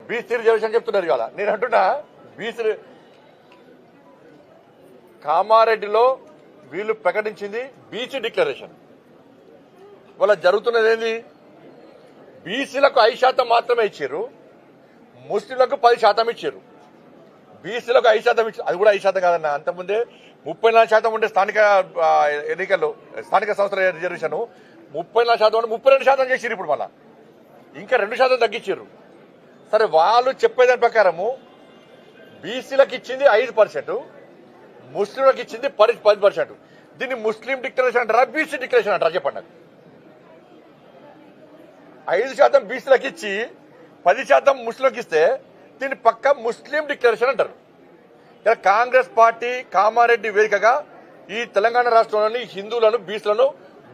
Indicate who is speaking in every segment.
Speaker 1: BC reservation చెప్తున్నారు ఇవాళ. నేను అంటున్నా బీసీ కామారెడ్డిలో వీళ్ళు ప్రకటించింది బీసీ డిక్లరేషన్. వాళ్ళ జరుగుతున్నది ఏంది? బీసీలకు 5% మాత్రమే ఇచ్చారు, ముస్లింలకు 10% ఇచ్చారు. బీసీలకు 5% ఇచ్చారు, అది కూడా 5% కాదన్న. అంతకుముందే 34% ఉండే స్థానిక ఎన్నికల్లో స్థానిక సంస్థల రిజర్వేషన్ 34% ఉంటే 32% చేసిరు. ఇప్పుడు మళ్ళా ఇంకా 2% తగ్గించారు. సరే, వాళ్ళు చెప్పేదాని ప్రకారము బీసీలకు ఇచ్చింది 5%, ముస్లింలకు ఇచ్చింది 10%. దీన్ని ముస్లిం డిక్లరేషన్ అంటారా, బీసీ డిక్లరేషన్ అంటారా చెప్పండి నాకు. 5% బీసీలకు ఇచ్చి 10% ముస్లింలకు ఇస్తే దీన్ని పక్క ముస్లిం డిక్లరేషన్ అంటారు. కాంగ్రెస్ పార్టీ కామారెడ్డి వేదికగా ఈ తెలంగాణ రాష్ట్రంలోని హిందువులను బీసీలను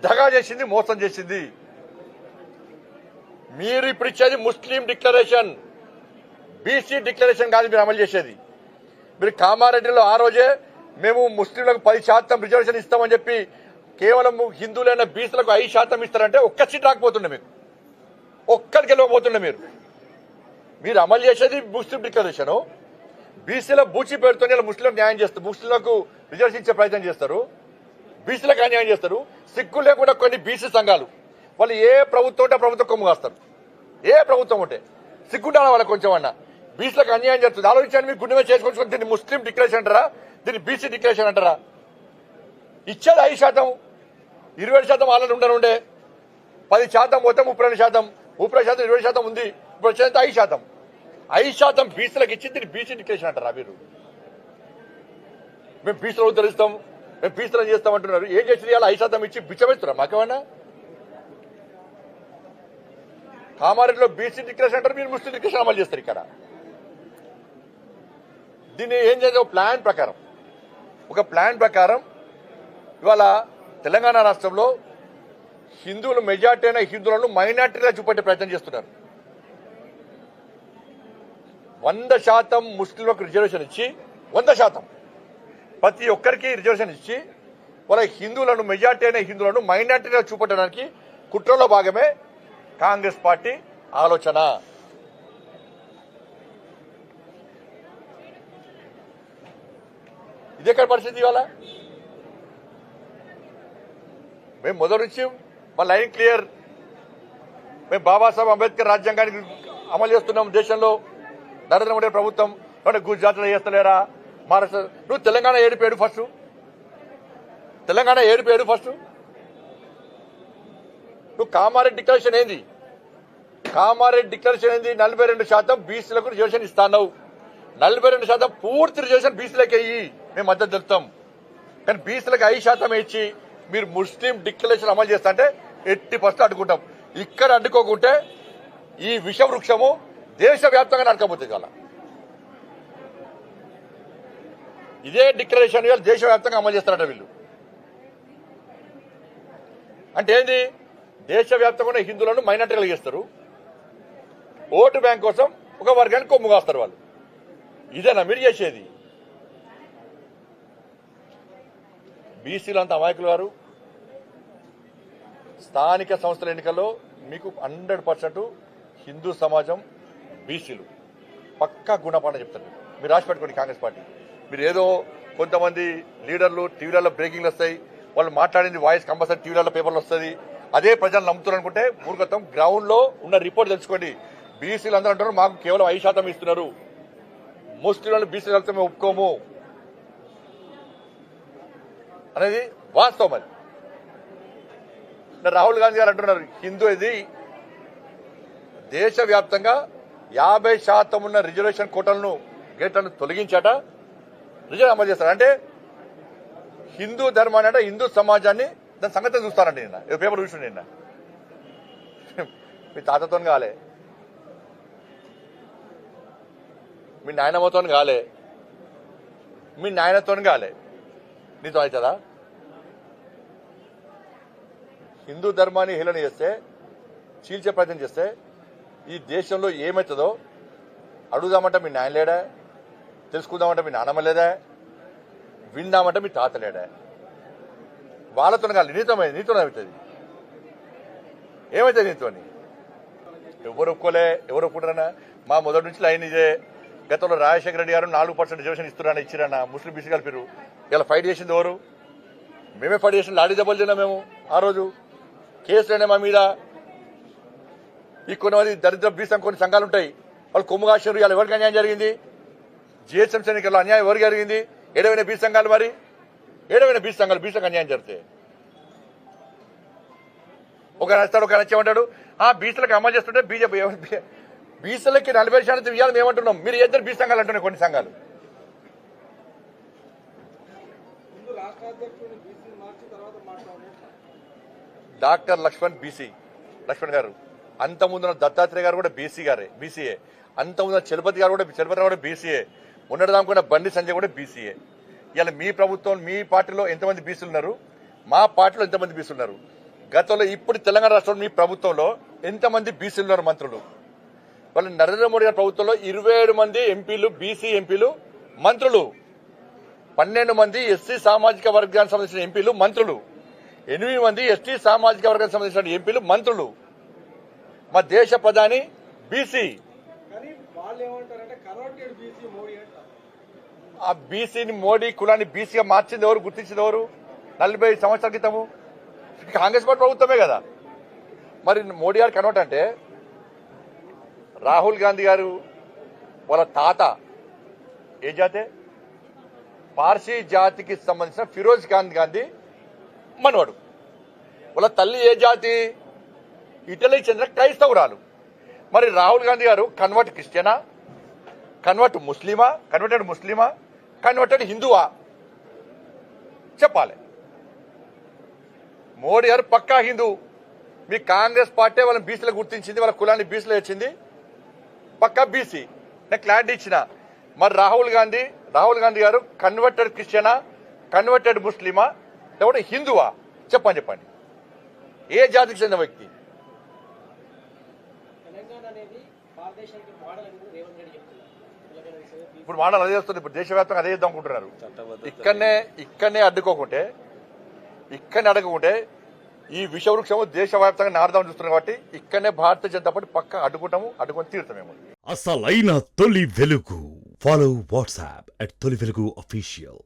Speaker 1: దగా చేసింది, మోసం చేసింది. మీరు ఇప్పుడు ఇచ్చేది ముస్లిం డిక్లరేషన్, బీసీ డిక్లరేషన్ కాదు మీరు అమలు చేసేది. మీరు కామారెడ్డిలో ఆ రోజే మేము ముస్లింలకు 10% రిజర్వేషన్ ఇస్తామని చెప్పి కేవలం హిందువులైన బీసీలకు 5% ఇస్తారంటే ఒక్క సీట్ రాకపోతుండే, మీకు ఒక్కరికి వెళ్ళకపోతుండే. మీరు అమలు చేసేది ముస్లిం డిక్లరేషన్. బీసీల బూచి పేరుతో ముస్లింలకు న్యాయం చేస్తారు, ముస్లింలకు రిజర్వేషన్ ఇచ్చే ప్రయత్నం చేస్తారు, బీసీలకు అన్యాయం చేస్తారు. సిగ్గు లేకుండా కొన్ని బీసీ సంఘాలు వాళ్ళు ఏ ప్రభుత్వం ఉంటే ప్రభుత్వం కొమ్ము కాస్తారు. ఏ ప్రభుత్వం ఉంటే సిగ్గుండాలి వాళ్ళకి కొంచెం అన్నా. బీసీలకు అన్యాయం జరుగుతుంది, ఆలోచించండి. మీరు గుండె చేసుకొని దీన్ని ముస్లిం డిక్లరేషన్ అంటారా, దీన్ని బీసీ డిక్లరేషన్ అంటారా? ఇచ్చేది 5%, 27% వాళ్ళని ఉండనుండే, 10% పోతే 32%, 30%, 20% ఉంది. ఇప్పుడు వచ్చేది 5%. 5% బీసీలకు ఇచ్చి దీన్ని బీసీ డిక్లరేషన్ అంటారా మీరు? మేము బీసీలో ఉద్ధరిస్తాం, మేము బీసీలో చేస్తామంటున్నారు. ఏం చేసింది? ఇలా 5% ఇచ్చి బిచ్చమెత్తురా మాకేమన్నా? కామారెడ్డిలో బీసీ డిక్లరేషన్ అంటారు, మీరు ముస్లిం డిక్లరేషన్ అమలు చేస్తారు. ఇక్కడ దీన్ని ఏం చేయాలి? ఒక ప్లాన్ ప్రకారం ఇవాళ తెలంగాణ రాష్ట్రంలో హిందువులు మెజార్టీ అయిన హిందువులను మైనార్టీగా చూపెట్టే ప్రయత్నం చేస్తున్నారు. 100% ముస్లింలకు రిజర్వేషన్ ఇచ్చి 100% ప్రతి ఒక్కరికి రిజర్వేషన్ ఇచ్చి వాళ్ళ హిందువులను మెజార్టీ అయిన హిందువులను మైనార్టీగా చూపెట్టడానికి కుట్రలో భాగమే కాంగ్రెస్ పార్టీ ఆలోచన. ఇదెక్కడ పరిస్థితి? ఇవాళ మేము మొదటి నుంచి మా లైన్ క్లియర్. మేము బాబాసాహెబ్ అంబేద్కర్ రాజ్యాంగానికి అమలు చేస్తున్నాం దేశంలో. నరేంద్ర మోడీ ప్రభుత్వం గుజరాత్లో చేస్తలేరా, మహారాష్ట్ర? నువ్వు తెలంగాణ ఏడు ఫస్ట్, తెలంగాణ ఏడు ఫస్ట్. నువ్వు కామారెడ్డి డిక్లరేషన్ ఏంది? కామారెడ్డి డిక్లరేషన్ ఏంది? 42% బీసీలకు రిజర్వేషన్ ఇస్తావు. 42% పూర్తి రిజర్వేషన్ బీసీలకు అయ్యి మేము మద్దతు తెలుపుతాం. కానీ బీసీలకు 5% ఇచ్చి మీరు ముస్లిం డిక్లరేషన్ అమలు చేస్తా అంటే 80% అడ్డుకుంటాం. ఇక్కడ అడ్డుకోకుంటే ఈ విష వృక్షము దేశవ్యాప్తంగా నడకపోతుంది. కదా ఇదే డిక్లరేషన్ దేశవ్యాప్తంగా అమలు చేస్తారట వీళ్ళు. అంటే ఏంది? దేశవ్యాప్తంగా హిందువులను మైనార్టీలు చేస్తారు, ఓటు బ్యాంక్ కోసం ఒక వర్గానికి కొమ్ము కాస్తారు వాళ్ళు. ఇదేనా మీరు చేసేది? బీసీలు అంత అమాయకులు గారు. స్థానిక సంస్థల ఎన్నికల్లో మీకు 100% హిందూ సమాజం బీసీలు పక్కా గుణపాఠం చెప్తారు. మీరు రాసి పెట్టుకోండి కాంగ్రెస్ పార్టీ. మీరు ఏదో కొంతమంది లీడర్లు టీవీలలో బ్రేకింగ్లు వస్తాయి, వాళ్ళు మాట్లాడింది వాయిస్ కంపల్సరీ టీవీలలో పేపర్లు వస్తుంది, అదే ప్రజలు నమ్ముతున్నారు అనుకుంటే మూర్ఖత్వం. గ్రౌండ్ లో ఉన్న రిపోర్ట్ తెలుసుకోండి. బీసీలు అందరూ అంటారు మాకు కేవలం 5% ఇస్తున్నారు, ముస్లింలను బీసీలు వెళ్తే మేము ఒప్పుకోము అనేది వాస్తవం. అది రాహుల్ గాంధీ గారు అంటున్నారు హిందూ ఇది దేశవ్యాప్తంగా 50% ఉన్న రిజర్వేషన్ కోటలను గేట్లను తొలగించాట, రిజర్వ్ అమలు చేస్తారు. అంటే హిందూ ధర్మాన్ని అంటే హిందూ సమాజాన్ని దాని సంగతి చూస్తారండి. నిన్న పేపర్ చూసిండి. నిన్న మీ తాతతో కాలే, మీ నాయనమ్మతో కాలే, మీ నాయనతో కాలే, నీతో అవుతుందా? హిందూ ధర్మాన్ని హేళన చేస్తే, చీల్చే ప్రయత్నం చేస్తే ఈ దేశంలో ఏమవుతుందో అడుగుదామంటే మీ నాయన లేడా, తెలుసుకుందామంటే మీ నాన్నమ్మ లేదా, విందామంటే మీ తాత లేడా? వాళ్ళతో కాదు, నీతో అవుతుంది. ఏమవుతుంది నీతో? ఎవరు ఒప్పుకుంటారన్నా? మా మొదటి నుంచి లైన్ ఇదే. గతంలో రాజశేఖర రెడ్డి గారు 4% రిజర్వేషన్ ఇస్తున్నారని ఇచ్చిరన్న, ముస్లిం బీసీ కలిపిరు. ఇలా ఫైట్ చేసింది ఎవరు? మేమే ఫైట్ చేసిన, లాడీ దెబ్బలు తిన్నాం మేము ఆ రోజు. కేసులనే మా మీద. ఈ కొంతమంది దరిద్ర బీసీ కొన్ని సంఘాలు ఉంటాయి, వాళ్ళు కొమ్ము కాశారు. ఇలా ఎవరికి అన్యాయం జరిగింది? జిహెచ్ఎంసీ ఎన్నికల్లో అన్యాయం ఎవరికి జరిగింది? ఏడవైన బీసీ సంఘాలు, మరి ఏడవైన బీసీ సంఘాలు, బీసీలకు అన్యాయం జరిగితే ఒక నచ్చాడు, ఒక నచ్చేమంటాడు బీసీలకు అమలు చేస్తుంటే బీజేపీ బీసీలకి 40% ఇవ్వాలని ఏమంటున్నాం? మీరు ఇద్దరు బీసీ సంఘాలు అంటున్నాయి. కొన్ని సంఘాలు డాక్టర్ లక్ష్మణ్ బీసీ, లక్ష్మణ్ గారు అంతకుముందున్న దత్తాత్రేయ గారు కూడా బీసీఏ. అంతకుముందున్న చలపతి గారు కూడా, చలపతి గారు కూడా బీసీఏ. ఉన్నదాముకున్న బండి సంజయ్ కూడా బీసీఏ. ఇలా మీ ప్రభుత్వం, మీ పార్టీలో ఎంతమంది బీసీలు ఉన్నారు? మా పార్టీలో ఎంతమంది బీసీలు ఉన్నారు? గతంలో ఇప్పుడు తెలంగాణ రాష్ట్రంలో మీ ప్రభుత్వంలో ఎంతమంది బీసీలు ఉన్నారు మంత్రులు? వాళ్ళు నరేంద్ర మోడీ గారి ప్రభుత్వంలో 27 మంది ఎంపీలు, బీసీ ఎంపీలు మంత్రులు, 12 మంది ఎస్సీ సామాజిక వర్గానికి సంబంధించిన ఎంపీలు మంత్రులు, 8 మంది ఎస్టీ సామాజిక వర్గానికి సంబంధించిన ఎంపీలు మంత్రులు. మా దేశ ప్రధాని బీసీ. ఆ బీసీని, మోడీ కులాన్ని బీసీగా మార్చింది ఎవరు? గుర్తించింది ఎవరు? 40 సంవత్సరాల క్రితము కాంగ్రెస్ పార్టీ ప్రభుత్వమే కదా. మరి మోడీ గారు కన్వర్ట్ అంటే, రాహుల్ గాంధీ గారు వాళ్ళ తాత ఏ జాతే? పార్సీ జాతికి సంబంధించిన ఫిరోజ్ ఖాన్ గాంధీ మనవాడు. వాళ్ళ తల్లి ఏ జాతి? ఇటలీకి చెందిన క్రైస్తవురాలు. మరి రాహుల్ గాంధీ గారు కన్వర్ట్ క్రిస్టియనా, కన్వర్ట్ ముస్లిమా, కన్వర్టెడ్ హిందువా? చెప్పాలి. మోడీ గారు పక్కా హిందూ. మీ కాంగ్రెస్ పార్టీ వాళ్ళని బీసీలో గుర్తించింది, వాళ్ళ కులాన్ని బీసీలో ఇచ్చింది, పక్కా బీసీ. నేను క్లారిటీ ఇచ్చిన. మరి రాహుల్ గాంధీ గారు కన్వర్టెడ్ క్రిస్టియనా, కన్వర్టెడ్ ముస్లిమా, లేకపోతే హిందువా? చెప్పండి. ఏ జాతికి చెందిన వ్యక్తి? ఇప్పుడు మోడల్ అదే చేస్తుంది. ఇప్పుడు దేశవ్యాప్తంగా అదే చేద్దాం అనుకుంటున్నారు. ఇక్కడనే అడ్డుకోకుంటే ఈ విషవృక్షము దేశవ్యాప్తంగా నారదాం చూస్తున్నారు. కాబట్టి ఇక్కడనే భారతీయ జనతా పార్టీ పక్క అడ్డుకొని తీరుతామేమో.
Speaker 2: అసలైన తొలి వెలుగు. ఫాలో వాట్సాప్ @తొలి వెలుగు official.